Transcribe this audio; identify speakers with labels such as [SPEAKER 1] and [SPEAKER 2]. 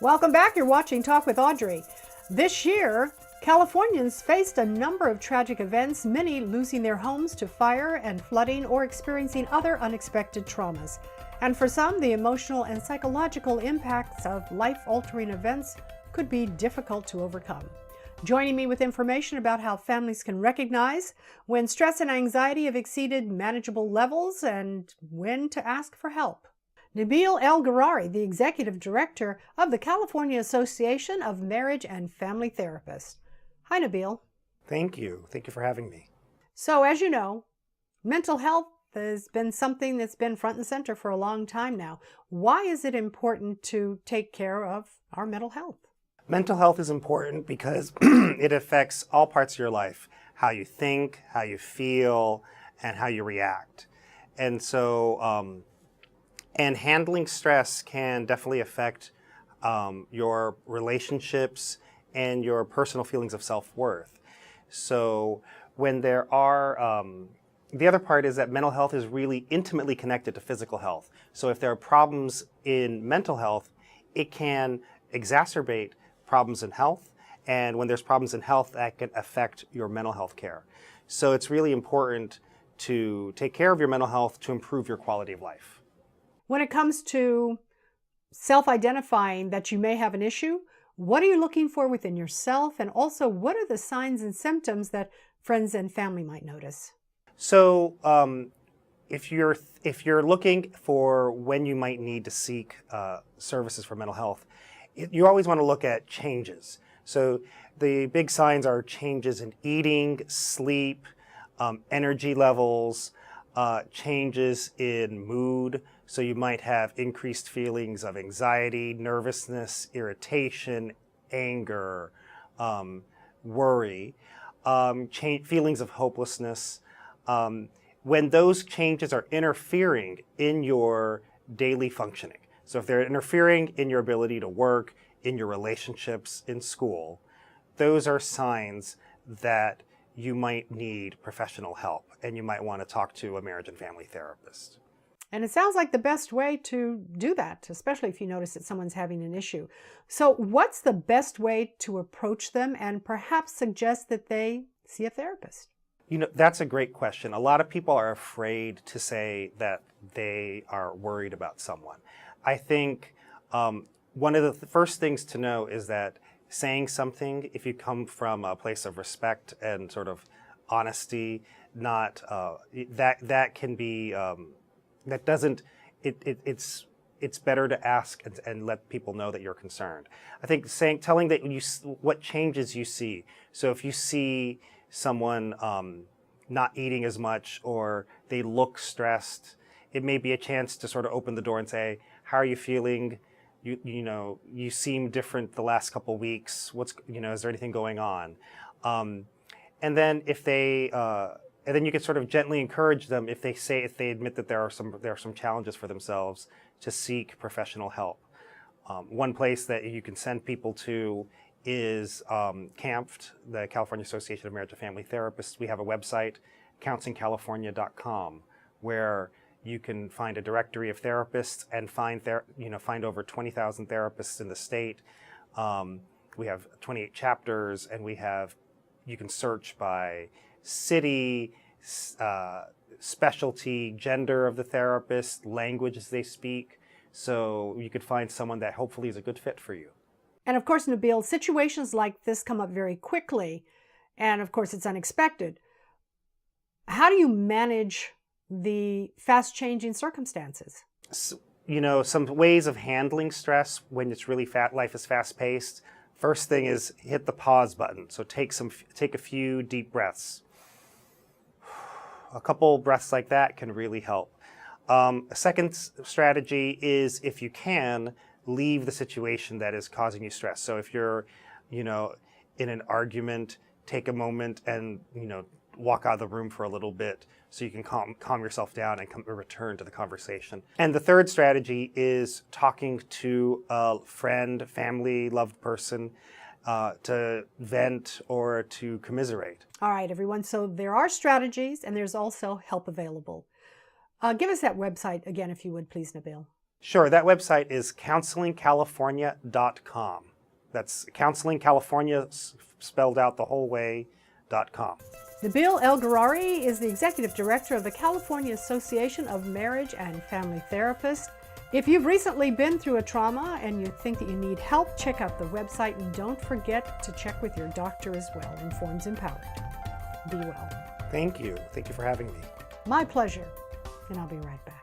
[SPEAKER 1] Welcome back. You're watching Talk with Audrey. This year, Californians faced a number of tragic events, many losing their homes to fire and flooding or experiencing other unexpected traumas. And for some, the emotional and psychological impacts of life-altering events could be difficult to overcome. Joining me with information about how families can recognize when stress and anxiety have exceeded manageable levels and when to ask for help. Nabil El-Ghoroury, the Executive Director of the California Association of Marriage and Family Therapists. Hi, Nabil.
[SPEAKER 2] Thank you. Thank you for having me.
[SPEAKER 1] So, as you know, mental health has been something that's been front and center for a long time now. Why is it important to take care of our mental health?
[SPEAKER 2] Mental health is important because it affects all parts of your life, how you think, how you feel, and how you react. And so, and handling stress can definitely affect your relationships and your personal feelings of self-worth. So when there are, the other part is that mental health is really intimately connected to physical health. So if there are problems in mental health, it can exacerbate problems in health. And when there's problems in health, that can affect your mental health care. So it's really important to take care of your mental health to improve your quality of life.
[SPEAKER 1] When it comes to self-identifying that you may have an issue, what are you looking for within yourself? And also, what are the signs and symptoms that friends and family might notice?
[SPEAKER 2] So if you're looking for when you might need to seek services for mental health, you always want to look at changes. So the big signs are changes in eating, sleep, energy levels, changes in mood. So you might have increased feelings of anxiety, nervousness, irritation, anger, worry, feelings of hopelessness. When those changes are interfering in your daily functioning, so if they're interfering in your ability to work, in your relationships, in school, those are signs that you might need professional help and you might want to talk to a marriage and family therapist.
[SPEAKER 1] And it sounds like the best way to do that, especially if you notice that someone's having an issue. So what's the best way to approach them and perhaps suggest that they see a therapist?
[SPEAKER 2] You know, that's a great question. A lot of people are afraid to say that they are worried about someone. I think one of the first things to know is that saying something, if you come from a place of respect and sort of honesty, not that can be that doesn't. It's better to ask and let people know that you're concerned. I think telling that what changes you see. So if you see someone not eating as much or they look stressed, it may be a chance to sort of open the door and say, "How are you feeling? You seem different the last couple weeks. Is there anything going on?" And then and then you can sort of gently encourage them if they admit that there are some challenges for themselves to seek professional help. One place that you can send people to is CAMFT, the California Association of Marriage and Family Therapists. We have a website, counselingcalifornia.com, where you can find a directory of therapists and find over 20,000 therapists in the state. We have 28 chapters, and you can search by city, specialty, gender of the therapist, languages they speak. So you could find someone that hopefully is a good fit for you.
[SPEAKER 1] And of course, Nabil, situations like this come up very quickly. And of course, it's unexpected. How do you manage the fast-changing circumstances?
[SPEAKER 2] So, some ways of handling stress when it's really life is fast-paced. First thing is hit the pause button. So take a few deep breaths. A couple breaths like that can really help. A second strategy is, if you can, leave the situation that is causing you stress. So if you're, in an argument, take a moment and, walk out of the room for a little bit so you can calm yourself down and return to the conversation. And the third strategy is talking to a friend, family, loved person to vent or to commiserate.
[SPEAKER 1] All right, everyone. So there are strategies and there's also help available. Give us that website again, if you would, please, Nabil.
[SPEAKER 2] Sure, that website is counselingcalifornia.com. That's Counseling California spelled out the whole way.com.
[SPEAKER 1] Nabil El-Ghoroury is the Executive Director of the California Association of Marriage and Family Therapists. If you've recently been through a trauma and you think that you need help, check out the website and don't forget to check with your doctor as well. Informs Empowered. Be well.
[SPEAKER 2] Thank you. Thank you for having me.
[SPEAKER 1] My pleasure. And I'll be right back.